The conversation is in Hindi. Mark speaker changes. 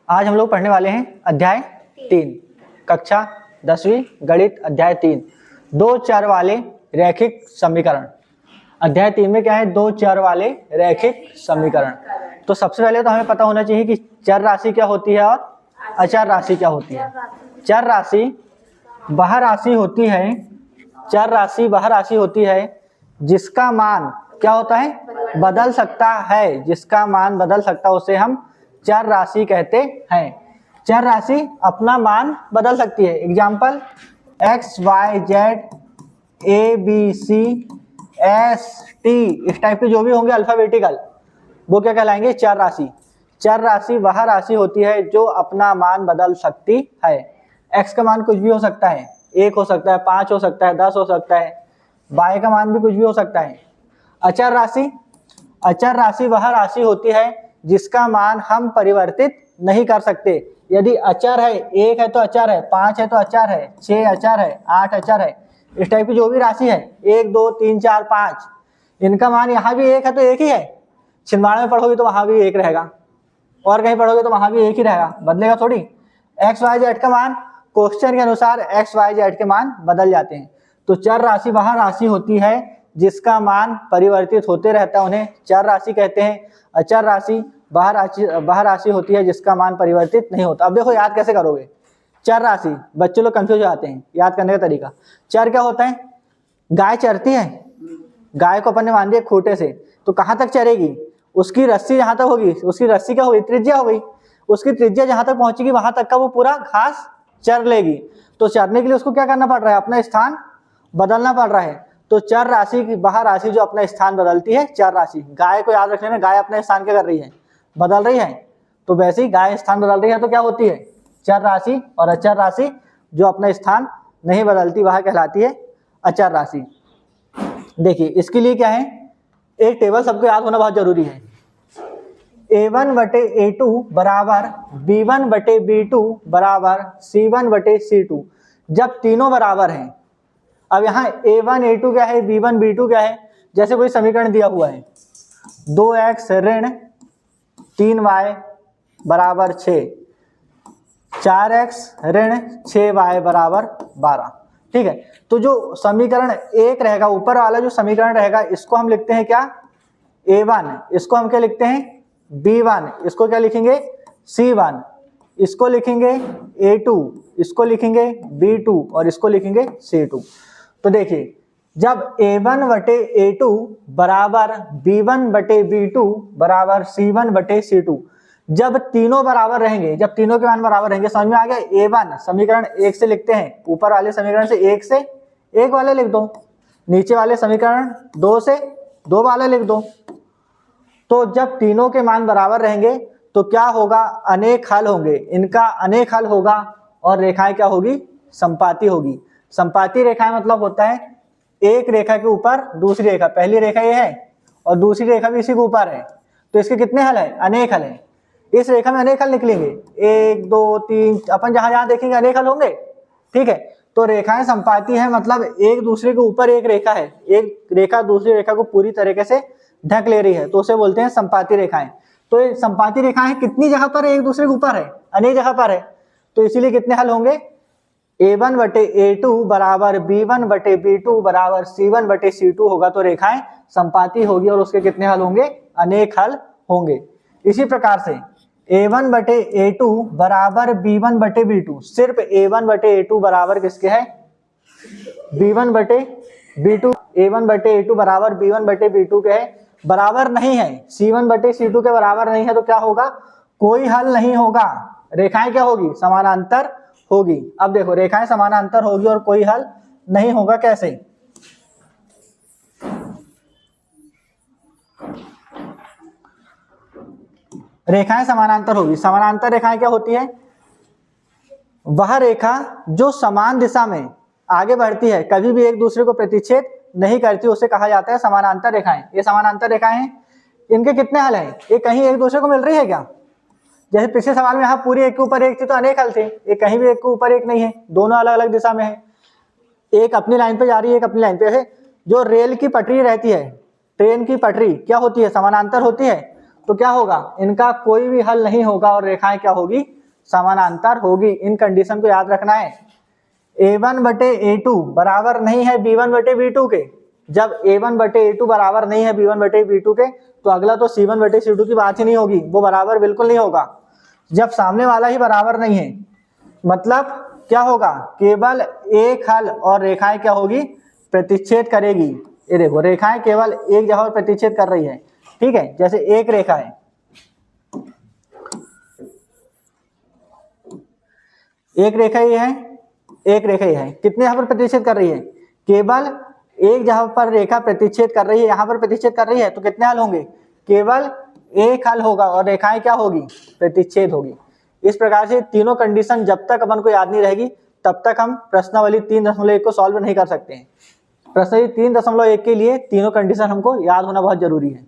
Speaker 1: आज हम लोग पढ़ने वाले हैं अध्याय 3 कक्षा 10वीं गणित अध्याय 3 दो चर वाले रैखिक समीकरण। अध्याय 3 में क्या है? दो चर वाले रैखिक समीकरण। तो सबसे पहले तो हमें पता होना चाहिए कि चर राशि क्या होती है और अचर राशि क्या होती है। चर राशि वह राशि होती है, चर राशि वह राशि होती है जिसका मान क्या होता है? बदल सकता है। जिसका मान बदल सकता है उसे हम चर राशि कहते हैं। चर राशि अपना मान बदल सकती है। Example x y z a b c s t इस टाइप के जो भी होंगे अल्फाबेटिकल, वो क्या कहलाएंगे? चर राशि। चर राशि वह राशि होती है जो अपना मान बदल सकती है। x का मान कुछ भी हो सकता है, 1 हो सकता है, 5 हो सकता है, 10 हो सकता है। y का मान भी कुछ भी हो सकता है। अचर राशि, अचर राशि वह राशि होती है जिसका मान हम परिवर्तित नहीं कर सकते। यदि अचर है, 1 है तो अचर है, 5 है तो अचर है, 6 अचर है, 8 अचर है, इस टाइप की जो भी राशि है 1 2 3 4 5, इनका मान यहाँ भी 1 है तो 1 ही है। छिंदवाड़ा में पढ़ोगे तो वहां भी 1 रहेगा, और कहीं पढ़ोगे तो वहां भी 1 ही रहेगा, बदलेगा थोड़ी। एक्स वाई जेड का मान क्वेश्चन के अनुसार एक्स वाई जेड के मान बदल जाते हैं। तो चर राशि वह राशि होती है जिसका मान परिवर्तित होते रहता है, उन्हें चर राशि कहते हैं। अचर राशि वह राशि होती है जिसका मान परिवर्तित नहीं होता। अब देखो याद कैसे करोगे चर राशि, बच्चे लोग कंफ्यूज हो जाते हैं याद करने का तरीका। चर क्या होता है? गाय चरती है, गाय को अपन ने बांध दिया खूंटे से, तो कहाँ तक चरेगी? उसकी रस्सी जहां तक होगी, उसकी रस्सी क्या होगी? त्रिज्या हो गई। उसकी त्रिज्या जहां तक पहुंचेगी वहां तक का वो पूरा घास चर लेगी। तो चरने के लिए उसको क्या करना पड़ रहा है? अपना स्थान बदलना पड़ रहा है। तो चर राशि की वह राशि जो अपना स्थान बदलती है, चर राशि। गाय को याद रख लेना, गाय अपना स्थान क्या कर रही है? बदल रही है। तो वैसे ही गाय स्थान बदल रही है तो क्या होती है? चर राशि। और अचर राशि जो अपना स्थान नहीं बदलती वह कहलाती है अचर राशि। देखिए इसके लिए क्या है, एक टेबल सबको याद होना बहुत जरूरी है। a1/a2 बराबर b1/b2 बराबर c1/c2, जब तीनों बराबर हैं। अब यहाँ a1 a2 क्या है, b1 b2 क्या है? जैसे कोई समीकरण दिया हुआ है 2x ऋण 3y बराबर 6, 4x ऋण 6y बराबर 12। ठीक है, तो जो समीकरण एक रहेगा, ऊपर वाला जो समीकरण रहेगा, इसको हम लिखते हैं क्या? a1, इसको हम क्या लिखते हैं? b1, इसको क्या लिखेंगे? c1, इसको लिखेंगे a2, इसको लिखेंगे b2 और इसको लिखेंगे c2। तो देखिए जब a1/a2 बराबर b1/b2 बराबर c1/c2, जब तीनों बराबर रहेंगे, जब तीनों के मान बराबर रहेंगे, समझ में आ गया? a1 समीकरण 1 से लिखते हैं, ऊपर वाले समीकरण से 1 से 1 वाले लिख दो, नीचे वाले समीकरण 2 से 2 वाले लिख दो। तो जब तीनों के मान बराबर रहेंगे तो क्या होगा? अनेक हल होंगे, इनका अनेक हल होगा और रेखाएं क्या होगी? संपाती होगी। संपाती रेखाएं मतलब होता है एक रेखा के ऊपर दूसरी रेखा, पहली रेखा ये है और दूसरी रेखा भी इसी के ऊपर है, तो इसके कितने हल है? अनेक हल है। इस रेखा में अनेक हल निकलेंगे, 1 2 3, अपन जहां जहां देखेंगे अनेक हल होंगे। ठीक है, तो रेखाएं संपाती है मतलब एक दूसरे के ऊपर एक रेखा है, एक रेखा दूसरी रेखा को पूरी तरीके से ढक ले रही है, तो उसे बोलते हैं संपाती रेखाएं। तो ये संपाती रेखाएं कितनी जगह पर है? एक दूसरे के ऊपर है, अनेक जगह पर है, तो इसीलिए कितने हल होंगे? a1/a2 बराबर b1/b2 बराबर c1/c2 होगा, तो रेखाएं संपाती होगी और उसके कितने हल होंगे? अनेक हल होंगे। इसी प्रकार से a1/a2 बराबर b1/b2, सिर्फ a1/a2 बराबर किसके है? b1/b2। a1/a2 बराबर b1/b2 के है, बराबर नहीं है, c1/c2 के बराबर नहीं है, तो क्या होगा? कोई हल नहीं होगा। रेखाएं क्या होगी? समानांतर होगी। अब देखो रेखाएं समानांतर होगी और कोई हल नहीं होगा, कैसे? रेखाएं समानांतर होगी। समानांतर रेखाएं क्या होती है? वह रेखा जो समान दिशा में आगे बढ़ती है, कभी भी एक दूसरे को प्रतिच्छेद नहीं करती, उसे कहा जाता है समानांतर रेखाएं। ये समानांतर रेखाएं हैं, इनके कितने हल हैं? ये कहीं एक दूसरे को मिल रही है क्या? जैसे पिछले सवाल में यहाँ पूरी एक के ऊपर एक थी तो अनेक हल थे, ये कहीं भी एक के ऊपर एक नहीं है, दोनों अलग अलग दिशा में है, एक अपनी लाइन पे जा रही है, एक अपनी लाइन पे है। जो रेल की पटरी रहती है, ट्रेन की पटरी क्या होती है? समानांतर होती है। तो क्या होगा? इनका कोई भी हल नहीं होगा और रेखाएं क्या होगी? समानांतर होगी। इन कंडीशन को याद रखना है। A1 बटे A2 बराबर नहीं है B1 बटे B2 के। जब A1 बटे A2 बराबर नहीं है B1 बटे B2 के तो अगला तो C1 बटे C2 की बात ही नहीं होगी, वो बराबर बिल्कुल नहीं होगा। जब सामने वाला ही बराबर नहीं है मतलब क्या होगा, केवल एक हल और रेखाएं क्या होगी, प्रतिच्छेद करेगी। ये देखो रेखाएं केवल एक जगह पर प्रतिच्छेद कर रही है, ठीक है। जैसे एक रेखा है, एक रेखा ये है, एक रेखा ये है, कितने यहाँ पर प्रतिच्छेद कर रही है, केवल एक जगह पर रेखा प्रतिच्छेद कर रही है, यहाँ पर प्रतिच्छेद कर रही है तो कितने हल होंगे, केवल एक हल होगा और रेखाएं क्या होगी, प्रतिच्छेद होगी। इस प्रकार से तीनों कंडीशन जब तक अपन को याद नहीं रहेगी तब तक हम प्रश्नावली 3.1 को सॉल्व नहीं कर सकते हैं। प्रश्नावली 3.1 के लिए तीनों कंडीशन हमको याद होना बहुत जरूरी है।